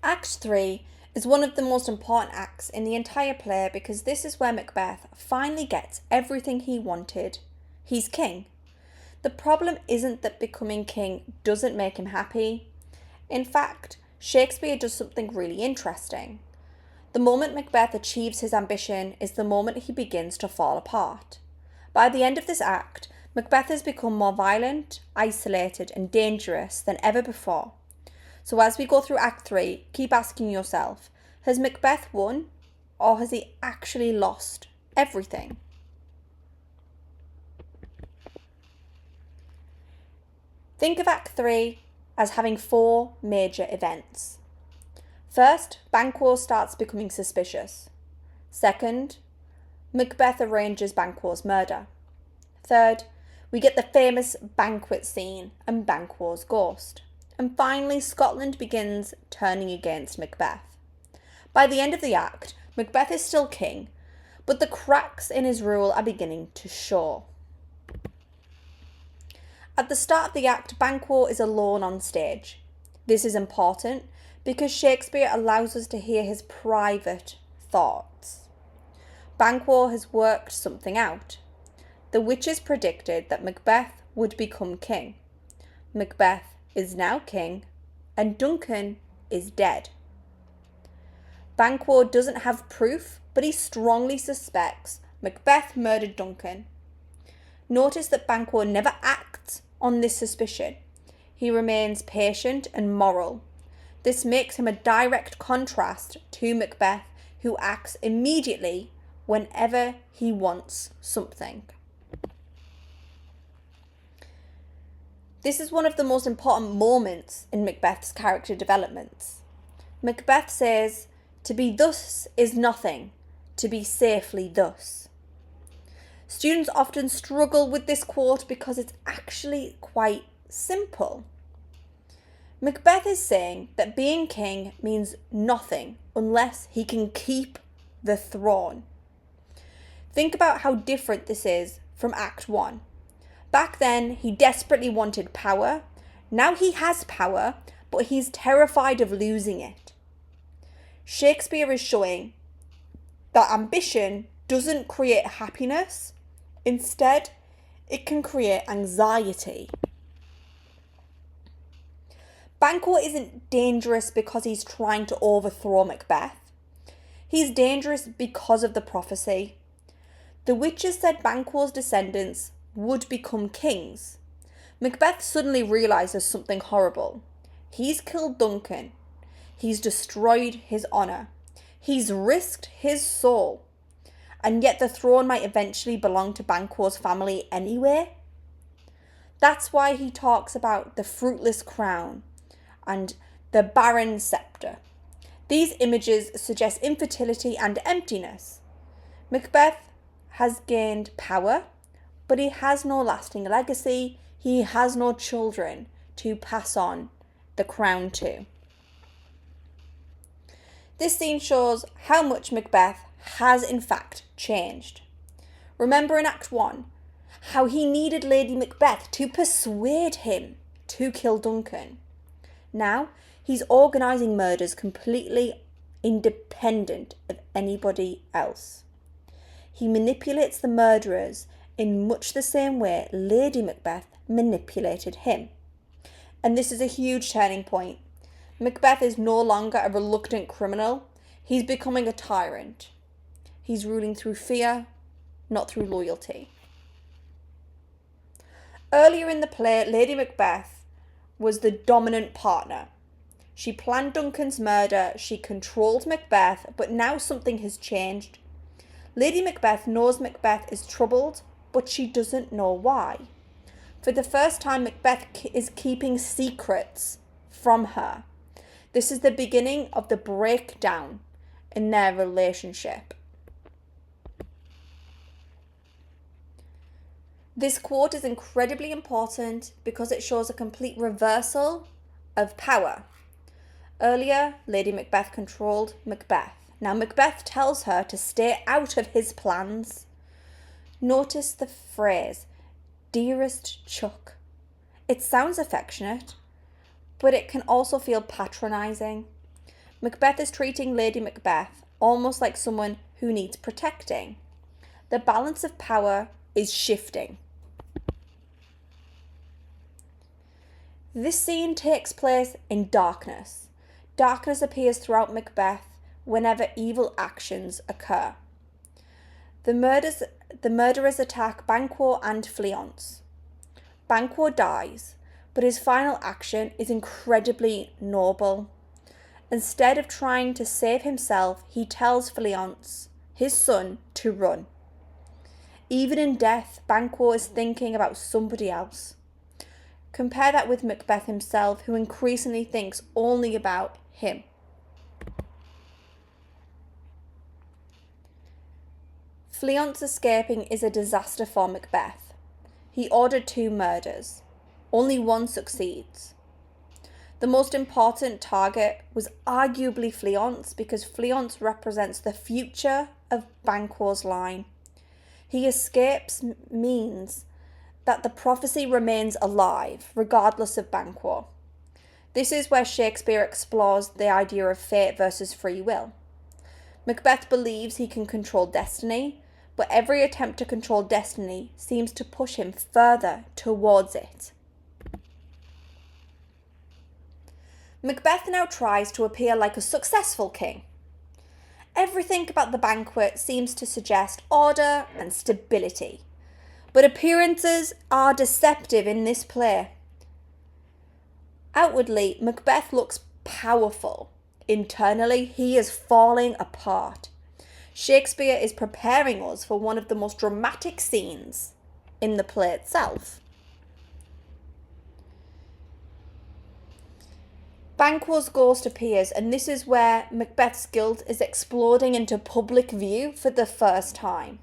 Act 3 is one of the most important acts in the entire play because this is where Macbeth finally gets everything he wanted. He's king. The problem isn't that becoming king doesn't make him happy. In fact, Shakespeare does something really interesting. The moment Macbeth achieves his ambition is the moment he begins to fall apart. By the end of this act, Macbeth has become more violent, isolated, and dangerous than ever before. So as we go through Act 3, keep asking yourself, has Macbeth won or has he actually lost everything? Think of Act 3 as having 4 major events. First, Banquo starts becoming suspicious. Second, Macbeth arranges Banquo's murder. Third, we get the famous banquet scene and Banquo's ghost. And finally, Scotland begins turning against Macbeth. By the end of the act, Macbeth is still king, but the cracks in his rule are beginning to show. At the start of the act, Banquo is alone on stage. This is important because Shakespeare allows us to hear his private thoughts. Banquo has worked something out. The witches predicted that Macbeth would become king. Macbeth is now king, and Duncan is dead. Banquo doesn't have proof, but he strongly suspects Macbeth murdered Duncan. Notice that Banquo never acts on this suspicion. He remains patient and moral. This makes him a direct contrast to Macbeth, who acts immediately whenever he wants something. This is one of the most important moments in Macbeth's character developments. Macbeth says, "To be thus is nothing, to be safely thus." Students often struggle with this quote because it's actually quite simple. Macbeth is saying that being king means nothing unless he can keep the throne. Think about how different this is from Act 1. Back then, he desperately wanted power. Now he has power, but he's terrified of losing it. Shakespeare is showing that ambition doesn't create happiness. Instead, it can create anxiety. Banquo isn't dangerous because he's trying to overthrow Macbeth. He's dangerous because of the prophecy. The witches said Banquo's descendants would become kings. Macbeth suddenly realises something horrible. He's killed Duncan. He's destroyed his honour. He's risked his soul. And yet the throne might eventually belong to Banquo's family anyway. That's why he talks about the fruitless crown and the barren sceptre. These images suggest infertility and emptiness. Macbeth has gained power, but he has no lasting legacy. He has no children to pass on the crown to. This scene shows how much Macbeth has in fact changed. Remember in Act 1, how he needed Lady Macbeth to persuade him to kill Duncan. Now, he's organising murders completely independent of anybody else. He manipulates the murderers in much the same way Lady Macbeth manipulated him. And this is a huge turning point. Macbeth is no longer a reluctant criminal. He's becoming a tyrant. He's ruling through fear, not through loyalty. Earlier in the play, Lady Macbeth was the dominant partner. She planned Duncan's murder, she controlled Macbeth, but now something has changed. Lady Macbeth knows Macbeth is troubled, but she doesn't know why. For the first time, Macbeth is keeping secrets from her. This is the beginning of the breakdown in their relationship. This quote is incredibly important because it shows a complete reversal of power. Earlier, Lady Macbeth controlled Macbeth. Now Macbeth tells her to stay out of his plans. Notice the phrase, "dearest Chuck." It sounds affectionate, but it can also feel patronising. Macbeth is treating Lady Macbeth almost like someone who needs protecting. The balance of power is shifting. This scene takes place in darkness. Darkness appears throughout Macbeth whenever evil actions occur. The murderers attack Banquo and Fleance. Banquo dies, but his final action is incredibly noble. Instead of trying to save himself, he tells Fleance, his son, to run. Even in death, Banquo is thinking about somebody else. Compare that with Macbeth himself, who increasingly thinks only about him. Fleance escaping is a disaster for Macbeth. He ordered 2 murders. Only one succeeds. The most important target was arguably Fleance, because Fleance represents the future of Banquo's line. He escapes means that the prophecy remains alive, regardless of Banquo. This is where Shakespeare explores the idea of fate versus free will. Macbeth believes he can control destiny, but every attempt to control destiny seems to push him further towards it. Macbeth now tries to appear like a successful king. Everything about the banquet seems to suggest order and stability, but appearances are deceptive in this play. Outwardly, Macbeth looks powerful. Internally, he is falling apart. Shakespeare is preparing us for one of the most dramatic scenes in the play itself. Banquo's ghost appears, and this is where Macbeth's guilt is exploding into public view for the first time.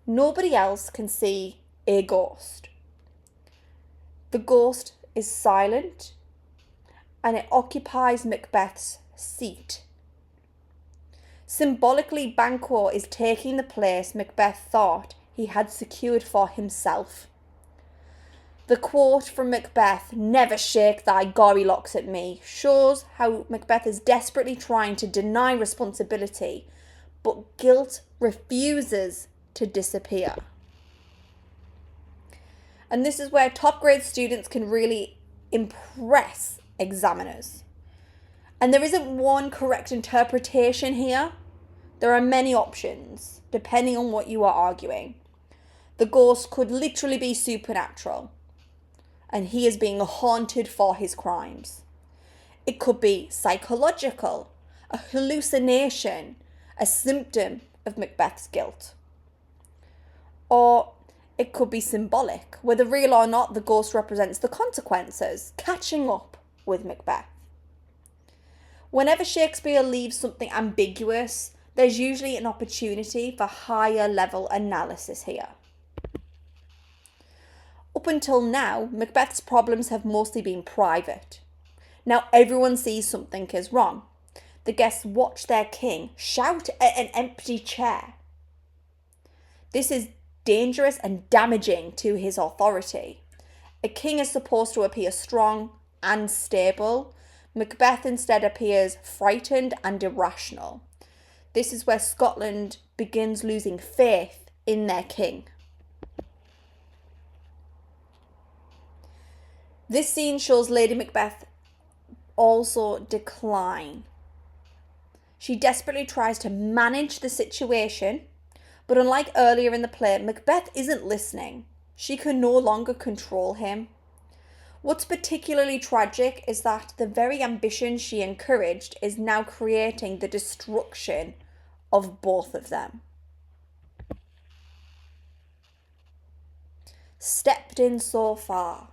Nobody else can see a ghost. The ghost is silent, and it occupies Macbeth's seat. Symbolically, Banquo is taking the place Macbeth thought he had secured for himself. The quote from Macbeth, "Never shake thy gory locks at me," shows how Macbeth is desperately trying to deny responsibility, but guilt refuses to disappear. And this is where top grade students can really impress examiners. And there isn't one correct interpretation here. There are many options, depending on what you are arguing. The ghost could literally be supernatural, and he is being haunted for his crimes. It could be psychological, a hallucination, a symptom of Macbeth's guilt. Or it could be symbolic, whether real or not, the ghost represents the consequences, catching up with Macbeth. Whenever Shakespeare leaves something ambiguous, there's usually an opportunity for higher level analysis here. Up until now, Macbeth's problems have mostly been private. Now everyone sees something is wrong. The guests watch their king shout at an empty chair. This is dangerous and damaging to his authority. A king is supposed to appear strong and stable. Macbeth instead appears frightened and irrational. This is where Scotland begins losing faith in their king. This scene shows Lady Macbeth also decline. She desperately tries to manage the situation, but unlike earlier in the play, Macbeth isn't listening. She can no longer control him. What's particularly tragic is that the very ambition she encouraged is now creating the destruction of both of them. Stepped in so far.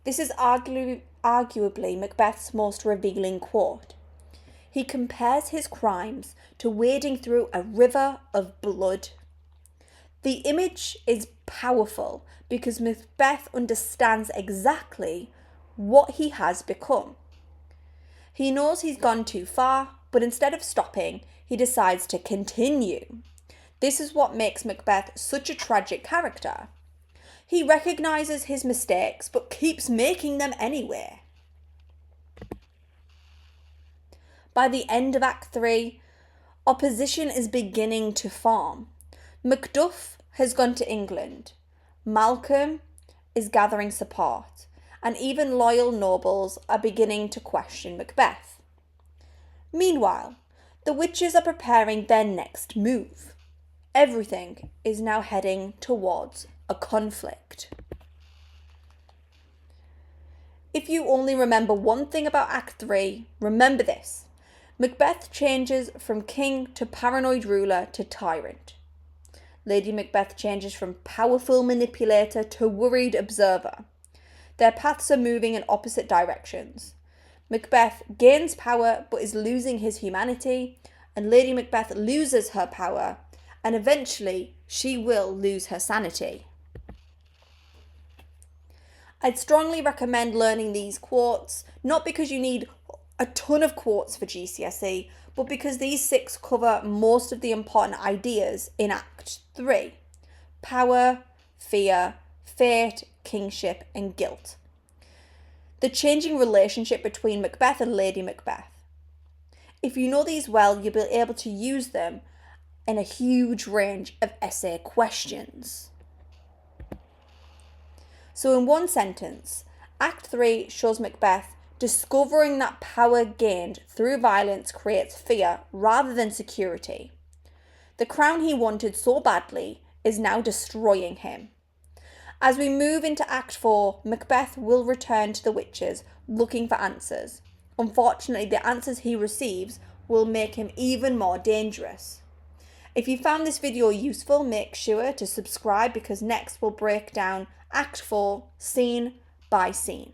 This is arguably Macbeth's most revealing quote. He compares his crimes to wading through a river of blood. The image is powerful because Macbeth understands exactly what he has become. He knows he's gone too far, but instead of stopping, he decides to continue. This is what makes Macbeth such a tragic character. He recognises his mistakes, but keeps making them anyway. By the end of Act 3, opposition is beginning to form. Macduff has gone to England. Malcolm is gathering support, and even loyal nobles are beginning to question Macbeth. Meanwhile, the witches are preparing their next move. Everything is now heading towards a conflict. If you only remember one thing about Act 3, remember this. Macbeth changes from king to paranoid ruler to tyrant. Lady Macbeth changes from powerful manipulator to worried observer. Their paths are moving in opposite directions. Macbeth gains power but is losing his humanity, and Lady Macbeth loses her power, and eventually she will lose her sanity. I'd strongly recommend learning these quotes, not because you need a ton of quotes for GCSE, but because these 6 cover most of the important ideas in Act 3. Power, fear, fate, kingship, and guilt. The changing relationship between Macbeth and Lady Macbeth. If you know these well, you'll be able to use them in a huge range of essay questions. So in one sentence, Act 3 shows Macbeth discovering that power gained through violence creates fear rather than security. The crown he wanted so badly is now destroying him. As we move into Act 4, Macbeth will return to the witches looking for answers. Unfortunately, the answers he receives will make him even more dangerous. If you found this video useful, make sure to subscribe because next we'll break down Act 4 scene by scene.